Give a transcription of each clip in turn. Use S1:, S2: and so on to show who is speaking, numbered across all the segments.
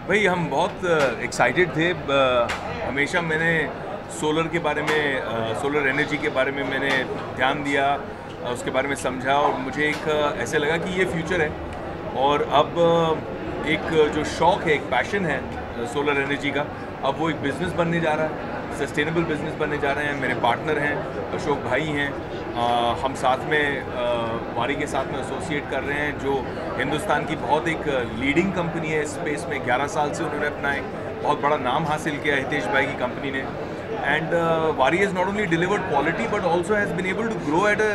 S1: भाई हम बहुत एक्साइटेड थे। हमेशा मैंने सोलर के बारे में, सोलर एनर्जी के बारे में मैंने ध्यान दिया, उसके बारे में समझा और मुझे एक ऐसे लगा कि ये फ्यूचर है। और अब एक जो शौक़ है, एक पैशन है सोलर एनर्जी का, अब वो एक बिज़नेस बनने जा रहा है, सस्टेनेबल बिज़नेस बनने जा रहे हैं। मेरे पार्टनर हैं, अशोक भाई हैं, हम साथ में वारी के साथ में एसोसिएट कर रहे हैं, जो हिंदुस्तान की बहुत एक लीडिंग कंपनी है इस स्पेस में। 11 साल से उन्होंने अपना एक बहुत बड़ा नाम हासिल किया हितेश भाई की कंपनी ने। And Waaree has not only delivered quality but also has been able to grow at a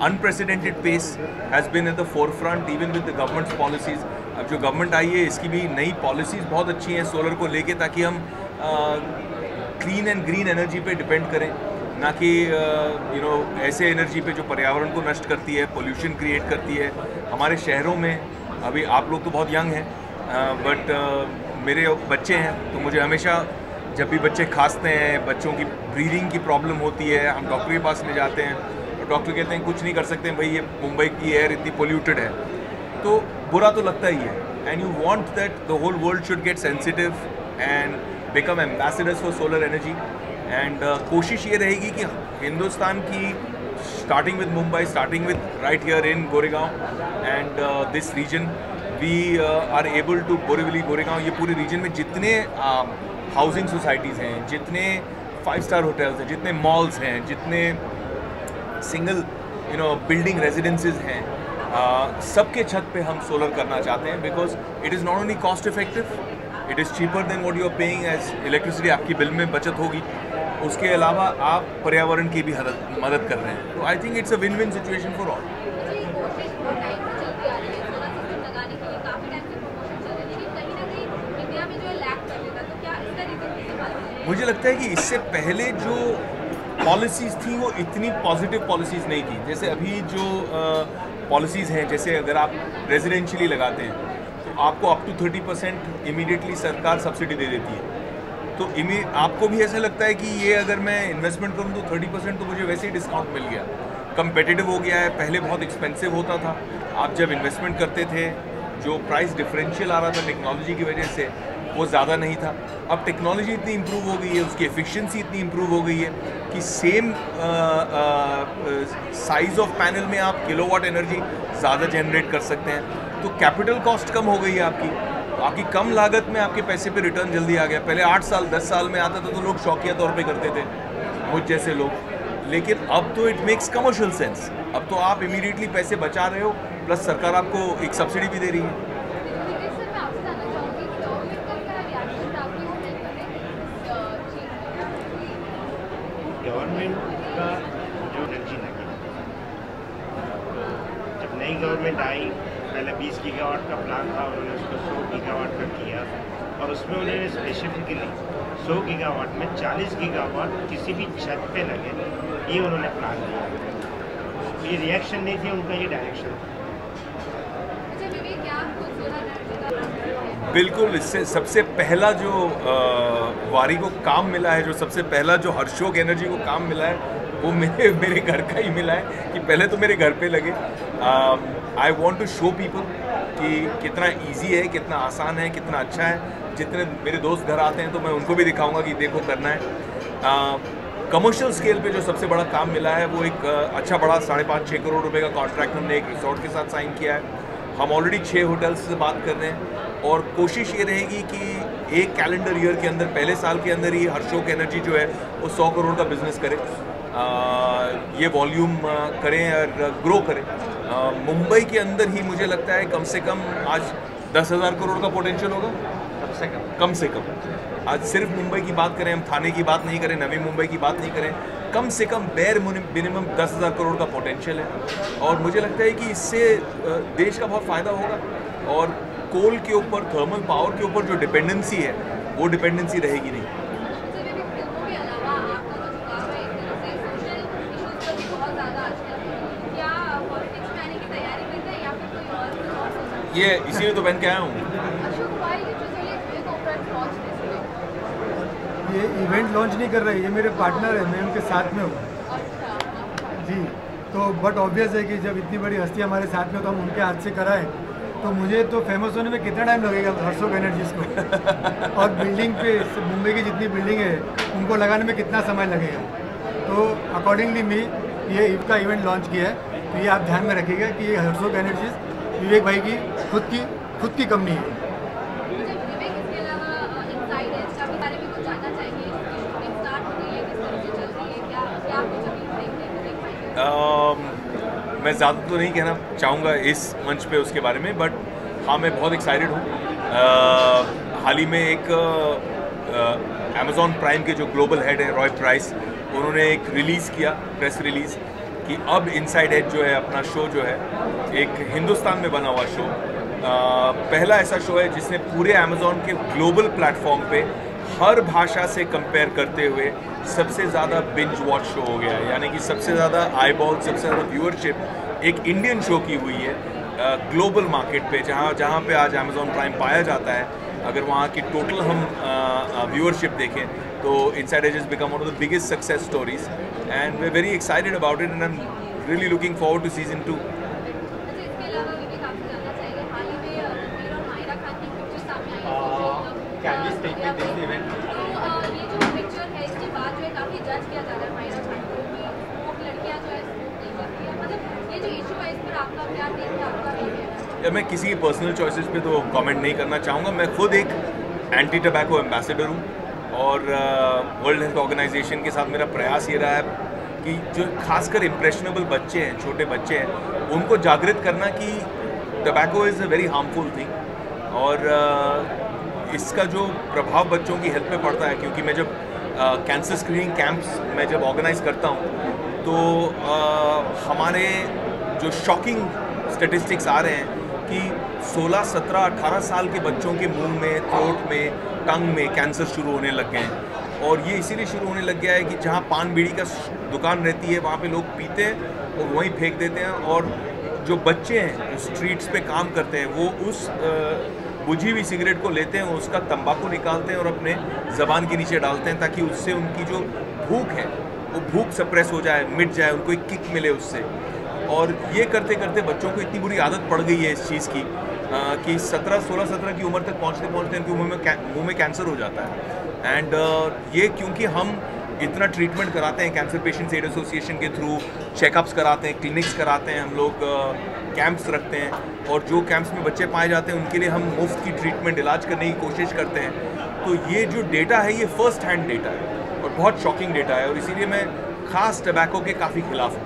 S1: unprecedented pace, has been at the forefront even with the government's policies. अब जो गवर्नमेंट आई है इसकी भी नई पॉलिसीज़ बहुत अच्छी हैं सोलर को लेके, ताकि हम क्लीन एंड ग्रीन एनर्जी पे डिपेंड करें, ना कि ऐसे एनर्जी पे जो पर्यावरण को नष्ट करती है, पोल्यूशन क्रिएट करती है। हमारे शहरों में अभी आप लोग तो बहुत यंग हैं, बट मेरे बच्चे हैं, तो मुझे हमेशा जब भी बच्चे खांसते हैं, बच्चों की ब्रीदिंग की प्रॉब्लम होती है, हम डॉक्टर के पास ले जाते हैं तो डॉक्टर कहते हैं कुछ नहीं कर सकते भाई, ये मुंबई की एयर इतनी पोल्यूटेड है। तो बुरा तो लगता ही है, and you want that the whole world should get sensitive and become ambassadors for solar energy. And कोशिश ये रहेगी कि हिंदुस्तान की, starting with Mumbai, starting with right here in Goregaon and this region, we are able to Borivali, Goregaon, ये पूरे reason में जितने housing societies हैं, जितने 5 स्टार होटल्स हैं, जितने मॉल्स हैं, जितने सिंगल बिल्डिंग रेजिडेंसेज हैं, सबके छत पे हम सोलर करना चाहते हैं। Because it is not only cost effective, it is cheaper than what you are paying as electricity. आपकी बिल में बचत होगी, उसके अलावा आप पर्यावरण की भी मदद कर रहे हैं। तो I think it's a win win situation for all. मुझे लगता है कि इससे पहले जो पॉलिसीज़ थी वो इतनी पॉजिटिव पॉलिसीज़ नहीं थी। जैसे अभी जो पॉलिसीज़ हैं, जैसे अगर आप रेजिडेंशियली लगाते हैं तो आपको अप टू 30% इमीडिएटली सरकार सब्सिडी दे देती है। तो आपको भी ऐसा लगता है कि ये अगर मैं इन्वेस्टमेंट करूँ तो 30% तो मुझे वैसे ही डिस्काउंट मिल गया। कम्पिटिटिव हो गया है, पहले बहुत एक्सपेंसिव होता था। आप जब इन्वेस्टमेंट करते थे, जो प्राइस डिफरेंशियल आ रहा था टेक्नोलॉजी की वजह से, वो ज़्यादा नहीं था। अब टेक्नोलॉजी इतनी इम्प्रूव हो गई है, उसकी एफिशिएंसी इतनी इम्प्रूव हो गई है कि सेम साइज़ ऑफ पैनल में आप किलोवाट एनर्जी ज़्यादा जनरेट कर सकते हैं। तो कैपिटल कॉस्ट कम हो गई है आपकी कम लागत में आपके पैसे पे रिटर्न जल्दी आ गया। पहले 8 साल 10 साल में आता था तो लोग शौकिया तौर पे करते थे, मुझ जैसे लोग, लेकिन अब तो इट मेक्स कमर्शियल सेंस। अब तो आप इमीडिएटली पैसे बचा रहे हो, प्लस सरकार आपको एक सब्सिडी भी दे रही है।
S2: गवर्नमेंट का जो एनर्जी लगी, जब नई गवर्नमेंट आई, पहले 20 गीगावाट का प्लान था, उन्होंने उसको 100 गीगावाट का किया और उसमें उन्होंने स्पेसिफिकली 100 गीगावाट में 40 गीगावाट किसी भी छत पे लगे, ये उन्होंने प्लान किया। ये रिएक्शन नहीं थी उनका, ये डायरेक्शन था।
S1: बिल्कुल, इससे सबसे पहला जो वारी को काम मिला है, जो सबसे पहला जो हर्षोक एनर्जी को काम मिला है, वो मेरे घर का ही मिला है कि पहले तो मेरे घर पे लगे। I want to show people कि कितना इजी है, कितना आसान है, कितना अच्छा है। जितने मेरे दोस्त घर आते हैं तो मैं उनको भी दिखाऊंगा कि देखो करना है। कमर्शियल स्केल पे जो सबसे बड़ा काम मिला है वो एक अच्छा बड़ा 5.5-6 करोड़ रुपए का कॉन्ट्रैक्ट हमने एक रिसोर्ट के साथ साइन किया है। हम ऑलरेडी 6 होटल्स से बात कर रहे हैं और कोशिश ये रहेगी कि एक कैलेंडर ईयर के अंदर, पहले साल के अंदर ही हर्षोक एनर्जी जो है वो 100 करोड़ का बिजनेस करे, ये वॉल्यूम करें और ग्रो करें। मुंबई के अंदर ही मुझे लगता है कम से कम आज 10,000 करोड़ का पोटेंशियल होगा, कम से कम। आज सिर्फ मुंबई की बात करें, हम थाने की बात नहीं करें, नवी मुंबई की बात नहीं करें, कम से कम बेयर मिनिमम 10,000 करोड़ का पोटेंशियल है। और मुझे लगता है कि इससे देश का बहुत फ़ायदा होगा और कोल के ऊपर, थर्मल पावर के ऊपर जो डिपेंडेंसी है वो डिपेंडेंसी रहेगी नहीं। ये इसीलिए तो पहन के आया हूँ।
S3: ये इवेंट लॉन्च नहीं कर रहे, ये मेरे पार्टनर है, मैं उनके साथ में हूँ जी। तो बट ऑब्वियस है कि जब इतनी बड़ी हस्ती हमारे साथ में तो हम उनके हाथ से कराएं तो मुझे तो फेमस होने में कितना टाइम लगेगा हर्षो एनर्जीज को और बिल्डिंग पे मुंबई की जितनी बिल्डिंग है उनको लगाने में कितना समय लगेगा। तो अकॉर्डिंगली मी ये ईव का इवेंट लॉन्च किया है। तो ये आप ध्यान में रखिएगा कि ये हर्षो एनर्जीज विवेक भाई की खुद की कंपनी है।
S1: मैं ज़्यादा तो नहीं कहना चाहूँगा इस मंच पे उसके बारे में, बट हाँ मैं बहुत एक्साइटेड हूँ। हाल ही में एक अमेज़ॉन प्राइम के जो ग्लोबल हेड है रॉय प्राइस, उन्होंने एक रिलीज़ किया, प्रेस रिलीज़, कि अब इनसाइड एज जो है अपना शो जो है एक हिंदुस्तान में बना हुआ शो, पहला ऐसा शो है जिसने पूरे अमेज़ॉन के ग्लोबल प्लेटफॉर्म पे हर भाषा से कंपेयर करते हुए सबसे ज़्यादा बिंज वॉच शो हो गया है। यानी कि सबसे ज़्यादा आईबॉल, सबसे ज़्यादा व्यूअरशिप एक इंडियन शो की हुई है ग्लोबल मार्केट पे, जहाँ पे आज अमेज़ॉन प्राइम पाया जाता है। अगर वहाँ की टोटल हम व्यूअरशिप देखें तो inside edge is become one of the biggest success stories and we are very excited about it and I am really looking forward to season 2। मैं किसी की पर्सनल चॉइसेस पे तो कमेंट नहीं करना चाहूँगा। मैं खुद एक एंटी टबैको एम्बेसडर हूँ और वर्ल्ड हेल्थ ऑर्गेनाइजेशन के साथ मेरा प्रयास ये रहा है कि जो खासकर इम्प्रेशनेबल बच्चे हैं, छोटे बच्चे हैं, उनको जागृत करना कि tobacco is a very harmful thing और इसका जो प्रभाव बच्चों की हेल्थ पे पड़ता है। क्योंकि मैं जब कैंसर स्क्रीनिंग कैंप्स मैं जब ऑर्गेनाइज करता हूँ तो हमारे जो शॉकिंग स्टेटिस्टिक्स आ रहे हैं कि 16, 17, 18 साल के बच्चों के मुंह में, थ्रोट में, टंग में कैंसर शुरू होने लग गए हैं। और ये इसीलिए शुरू होने लग गया है कि जहाँ पान बीड़ी का दुकान रहती है वहाँ पे लोग पीते हैं और वहीं फेंक देते हैं, और जो बच्चे हैं जो स्ट्रीट्स पे काम करते हैं वो उस बुझी हुई सिगरेट को लेते हैं, उसका तंबाकू निकालते हैं और अपने ज़बान के नीचे डालते हैं ताकि उससे उनकी जो भूख है वो भूख सप्रेस हो जाए, मिट जाए, उनको एक किक मिले उससे। और ये करते करते बच्चों को इतनी बुरी आदत पड़ गई है इस चीज़ की कि 16, 17 की उम्र तक पहुँचते पहुँचते उनके मुंह में कैंसर हो जाता है। एंड ये क्योंकि हम इतना ट्रीटमेंट कराते हैं कैंसर पेशेंट्स एड एसोसिएशन के थ्रू, चेकअप्स कराते हैं, क्लिनिक्स कराते हैं, हम लोग कैंप्स रखते हैं, और जो कैंप्स में बच्चे पाए जाते हैं उनके लिए हम मुफ्त की ट्रीटमेंट, इलाज करने की कोशिश करते हैं। तो ये जो डेटा है ये फर्स्ट हैंड डेटा है और बहुत शॉकिंग डेटा है, और इसीलिए मैं खास टबैको के काफ़ी खिलाफ हूँ।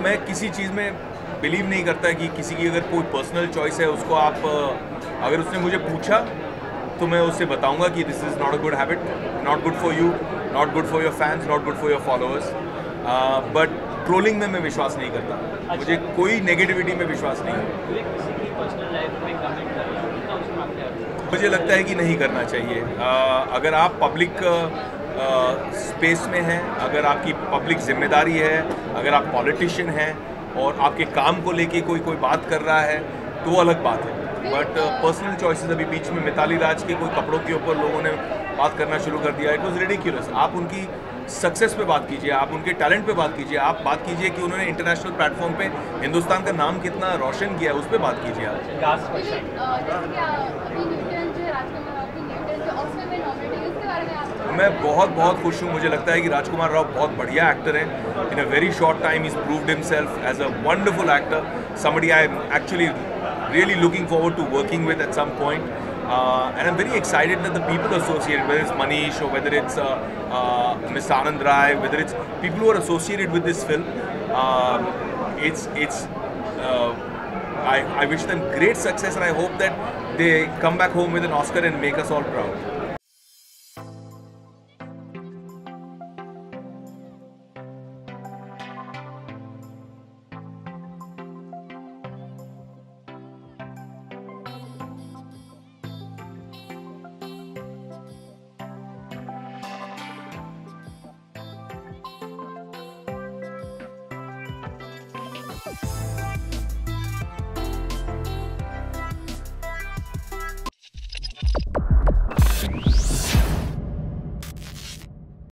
S1: मैं किसी चीज़ में बिलीव नहीं करता कि किसी की अगर कोई पर्सनल चॉइस है उसको आप, अगर उसने मुझे पूछा तो मैं उससे बताऊंगा कि this is not a good habit, not good for you, not good for your fans, not good for your followers. But trolling में मैं विश्वास नहीं करता, मुझे कोई नेगेटिविटी में विश्वास नहीं है। मुझे लगता है कि नहीं करना चाहिए। अगर आप पब्लिक स्पेस में हैं, अगर आपकी पब्लिक जिम्मेदारी है, अगर आप पॉलिटिशियन हैं और आपके काम को लेके कोई बात कर रहा है तो अलग बात है। बट पर्सनल चॉइसेस, अभी बीच में मिताली राज के कोई कपड़ों के ऊपर लोगों ने बात करना शुरू कर दिया, इट वॉज रिडिक्यूलस। आप उनकी सक्सेस पे बात कीजिए, आप उनके टैलेंट पे बात कीजिए, आप बात कीजिए कि उन्होंने इंटरनेशनल प्लेटफॉर्म पे हिंदुस्तान का नाम कितना रोशन किया, उस पर बात कीजिए मैं बहुत खुश हूँ। मुझे लगता है कि राजकुमार राव बहुत बढ़िया एक्टर हैं। In a very short time he's proved himself as a wonderful actor, somebody I'm actually really looking forward to working with at some point. And I'm very excited that the people associated, whether it's Manish or whether it's Miss Anand Rai, whether it's people who are associated with this film, I wish them great success, and I hope that they come back home with an Oscar and make us all proud.